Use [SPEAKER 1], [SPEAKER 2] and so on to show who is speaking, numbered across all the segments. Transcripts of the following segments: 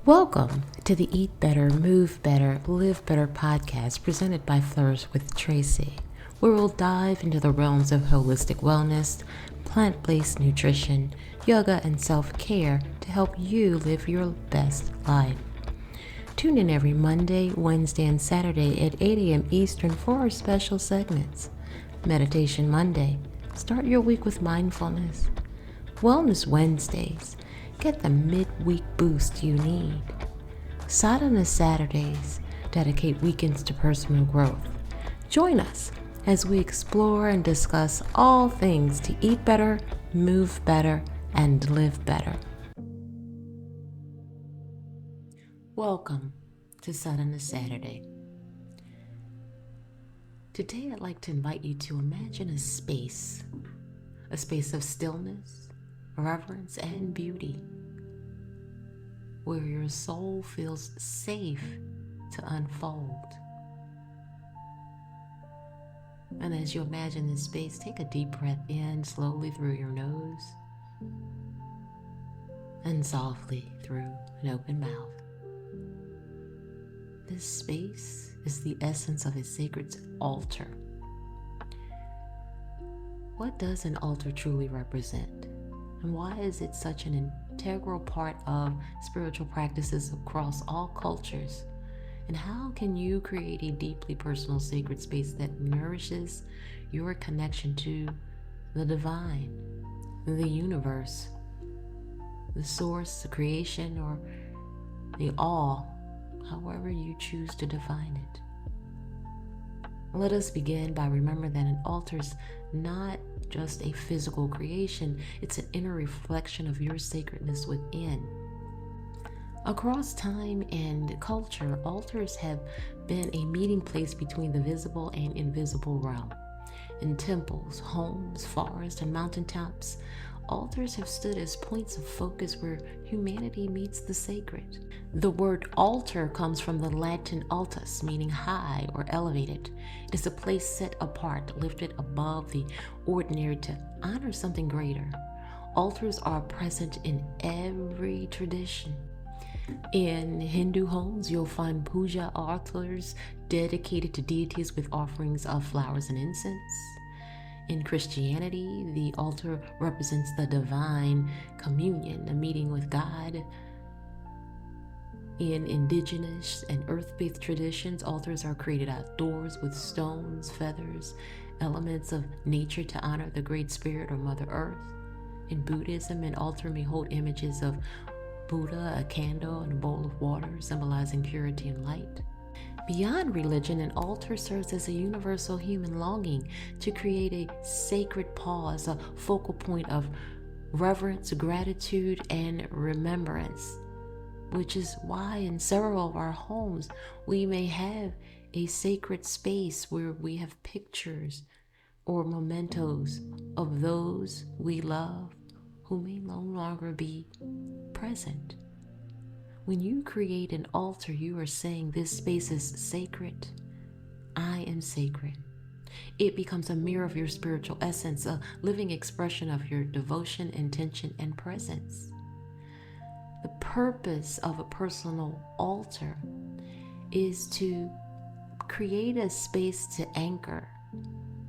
[SPEAKER 1] Welcome to the Eat Better, Move Better, Live Better podcast presented by Flourish with Tracy, where we'll dive into the realms of holistic wellness, plant-based nutrition, yoga, and self-care to help you live your best life. Tune in every Monday, Wednesday, and Saturday at 8 a.m. Eastern for our special segments. Meditation Monday, start your week with mindfulness. Wellness Wednesdays, get the midweek boost you need. Sadhana Saturdays, dedicate weekends to personal growth. Join us as we explore and discuss all things to eat better, move better, and live better. Welcome to Sadhana Saturday. Today I'd like to invite you to imagine a space of stillness, reverence, and beauty, where your soul feels safe to unfold. And as you imagine this space, take a deep breath in slowly through your nose and softly through an open mouth. This space is the essence of a sacred altar. What does an altar truly represent? And why is it such an integral part of spiritual practices across all cultures? And how can you create a deeply personal sacred space that nourishes your connection to the divine, the universe, the source, the creation, or the all, however you choose to define it? Let us begin by remembering that an altar is not just a physical creation, it's an inner reflection of your sacredness within. Across time and culture, altars have been a meeting place between the visible and invisible realm. In temples, homes, forests, and mountaintops, altars have stood as points of focus where humanity meets the sacred. The word altar comes from the Latin altus, meaning high or elevated. It is a place set apart, lifted above the ordinary to honor something greater. Altars are present in every tradition. In Hindu homes, you'll find puja altars dedicated to deities with offerings of flowers and incense. In Christianity, the altar represents the divine communion, a meeting with God. In indigenous and earth-based traditions, altars are created outdoors with stones, feathers, elements of nature to honor the Great Spirit or Mother Earth. In Buddhism, an altar may hold images of Buddha, a candle, and a bowl of water, symbolizing purity and light. Beyond religion, an altar serves as a universal human longing to create a sacred pause, a focal point of reverence, gratitude, and remembrance, which is why in several of our homes we may have a sacred space where we have pictures or mementos of those we love who may no longer be present. When you create an altar, you are saying this space is sacred. I am sacred. It becomes a mirror of your spiritual essence, a living expression of your devotion, intention, and presence. The purpose of a personal altar is to create a space to anchor,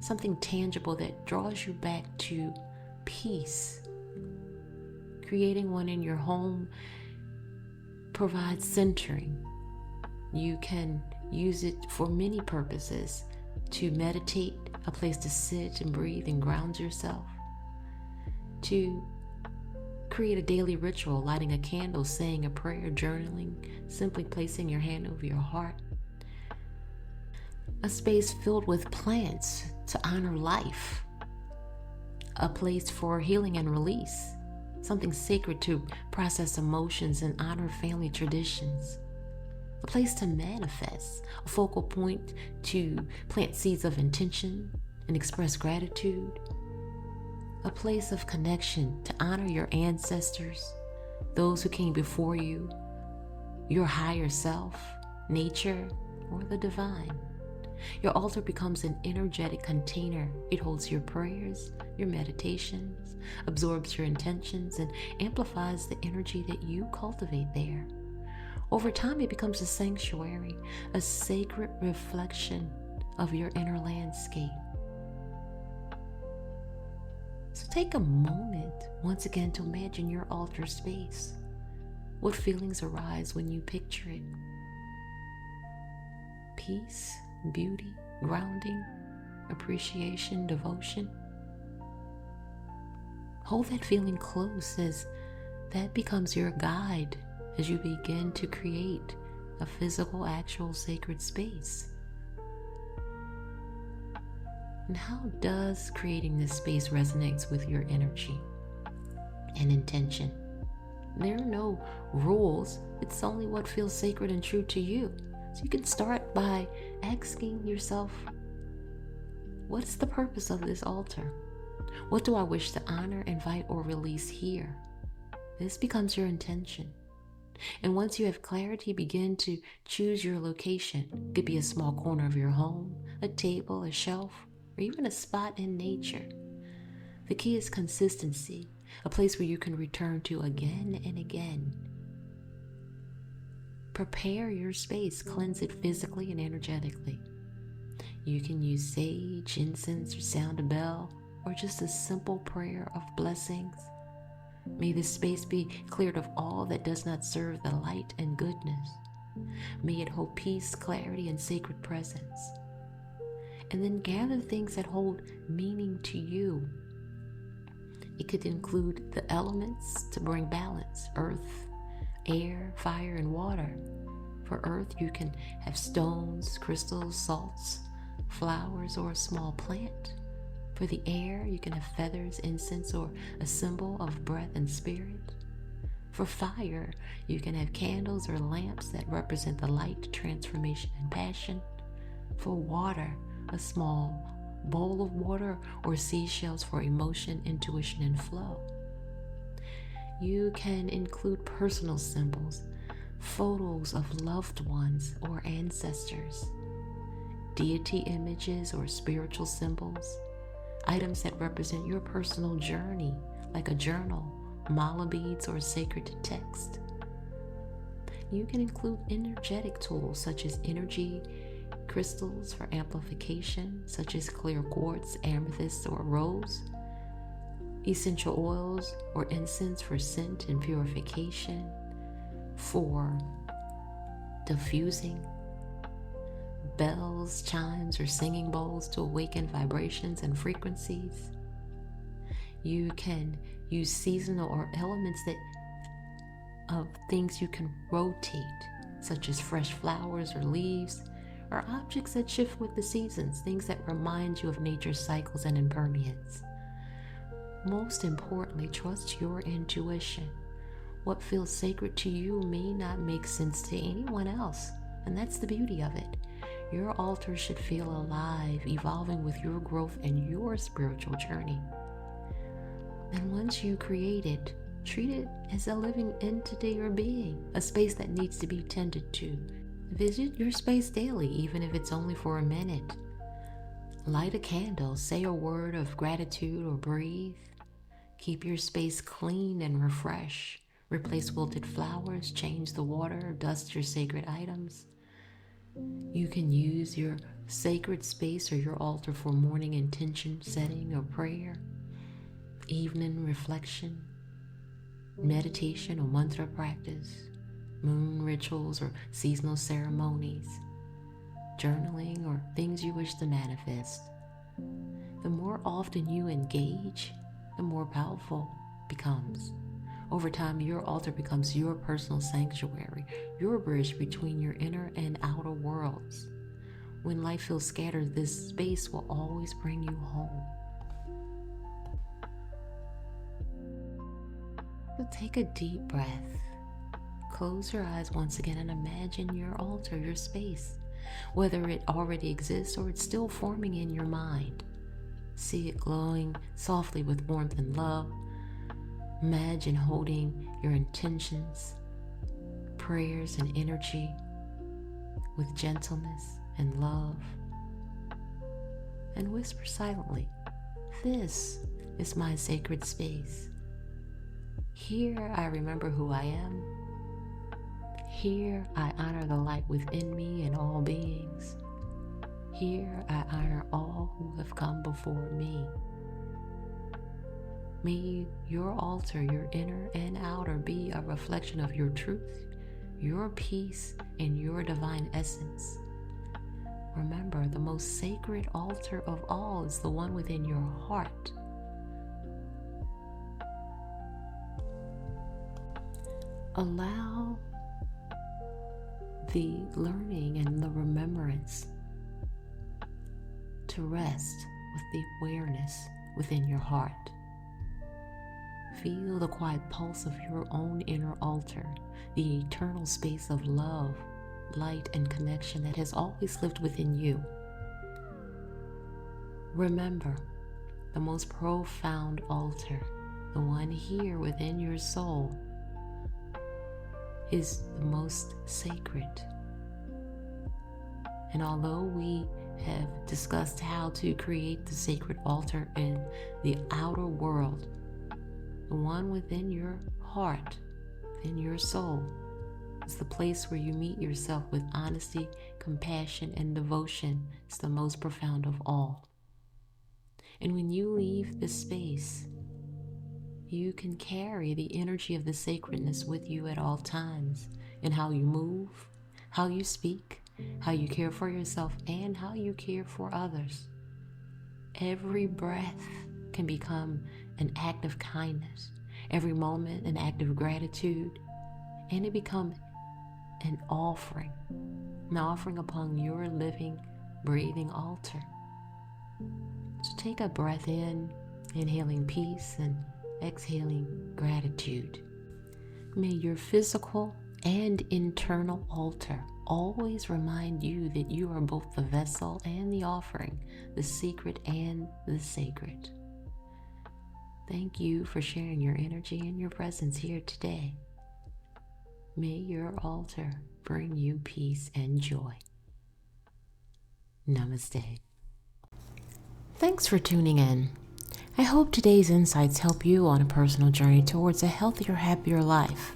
[SPEAKER 1] something tangible that draws you back to peace. Creating one in your home provides centering. You can use it for many purposes: to meditate, a place to sit and breathe and ground yourself; to create a daily ritual, lighting a candle, saying a prayer, journaling, simply placing your hand over your heart; a space filled with plants to honor life; a place for healing and release; something sacred to process emotions and honor family traditions; a place to manifest, a focal point to plant seeds of intention and express gratitude; a place of connection to honor your ancestors, those who came before you, your higher self, nature, or the divine. Your altar becomes an energetic container. It holds your prayers, your meditations, absorbs your intentions, and amplifies the energy that you cultivate there. Over time, it becomes a sanctuary, a sacred reflection of your inner landscape. So take a moment once again to imagine your altar space. What feelings arise when you picture it? Peace, beauty, grounding, appreciation, devotion. Hold that feeling close as that becomes your guide as you begin to create a physical, actual sacred space. And how does creating this space resonate with your energy and intention? There are no rules. It's only what feels sacred and true to you. So you can start by asking yourself, what's the purpose of this altar? What do I wish to honor, invite, or release here? This becomes your intention. And once you have clarity, begin to choose your location. It could be a small corner of your home, a table, a shelf, or even a spot in nature. The key is consistency, a place where you can return to again and again. Prepare your space, cleanse it physically and energetically. You can use sage, incense, or sound a bell, or just a simple prayer of blessings. May this space be cleared of all that does not serve the light and goodness. May it hold peace, clarity, and sacred presence. And then gather things that hold meaning to you. It could include the elements to bring balance: earth, air, fire, and water. For earth, you can have stones, crystals, salts, flowers, or a small plant. For the air, you can have feathers, incense, or a symbol of breath and spirit. For fire, you can have candles or lamps that represent the light, transformation, and passion. For water, a small bowl of water or seashells for emotion, intuition, and flow. You can include personal symbols, photos of loved ones or ancestors, deity images or spiritual symbols, items that represent your personal journey, like a journal, mala beads, or sacred text. You can include energetic tools such as energy crystals for amplification, such as clear quartz, amethyst, or rose, essential oils or incense for scent and purification, for diffusing, bells, chimes, or singing bowls to awaken vibrations and frequencies. You can use seasonal or elements of things you can rotate, such as fresh flowers or leaves, or objects that shift with the seasons, things that remind you of nature's cycles and impermanence. Most importantly, trust your intuition. What feels sacred to you may not make sense to anyone else, and that's the beauty of it. Your altar should feel alive, evolving with your growth and your spiritual journey. And once you create it, treat it as a living entity or being, a space that needs to be tended to. Visit your space daily, even if it's only for a minute. Light a candle, say a word of gratitude, or breathe. Keep your space clean and refresh. Replace wilted flowers, change the water, dust your sacred items. You can use your sacred space or your altar for morning intention setting or prayer, evening reflection, meditation or mantra practice, moon rituals or seasonal ceremonies, journaling, or things you wish to manifest. The more often you engage, the more powerful it becomes. Over time, your altar becomes your personal sanctuary, your bridge between your inner and outer worlds. When life feels scattered, this space will always bring you home. So take a deep breath. Close your eyes once again and imagine your altar, your space, whether it already exists or it's still forming in your mind. See it glowing softly with warmth and love. Imagine holding your intentions, prayers, and energy with gentleness and love. And whisper silently, "This is my sacred space. Here I remember who I am. Here I honor the light within me and all beings. Here I honor all who have come before me. May your altar, your inner and outer, be a reflection of your truth, your peace, and your divine essence. Remember, the most sacred altar of all is the one within your heart. Allow the learning and the remembrance to rest with the awareness within your heart. Feel the quiet pulse of your own inner altar, the eternal space of love, light, and connection that has always lived within you. Remember, the most profound altar, the one here within your soul, is the most sacred. And although we have discussed how to create the sacred altar in the outer world, the one within your heart, within your soul, is the place where you meet yourself with honesty, compassion, and devotion. It's the most profound of all. And when you leave this space, you can carry the energy of the sacredness with you at all times in how you move, how you speak, how you care for yourself, and how you care for others. Every breath can become an act of kindness, every moment an act of gratitude, and it becomes an offering upon your living, breathing altar. So take a breath in, inhaling peace and exhaling gratitude. May your physical and internal altar always remind you that you are both the vessel and the offering, the secret and the sacred. Thank you for sharing your energy and your presence here today. May your altar bring you peace and joy. Namaste. Thanks for tuning in. I hope today's insights help you on a personal journey towards a healthier, happier life.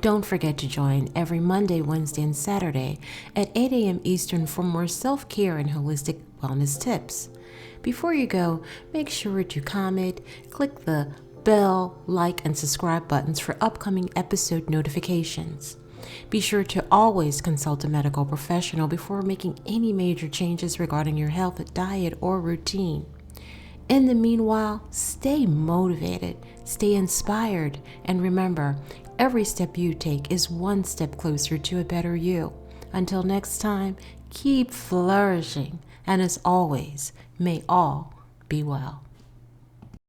[SPEAKER 1] Don't forget to join every Monday, Wednesday, and Saturday at 8 a.m. Eastern for more self-care and holistic wellness tips. Before you go, make sure to comment, click the bell, like, and subscribe buttons for upcoming episode notifications. Be sure to always consult a medical professional before making any major changes regarding your health, diet, or routine. In the meanwhile, stay motivated, stay inspired, and remember, every step you take is one step closer to a better you. Until next time, keep flourishing, and as always, may all be well.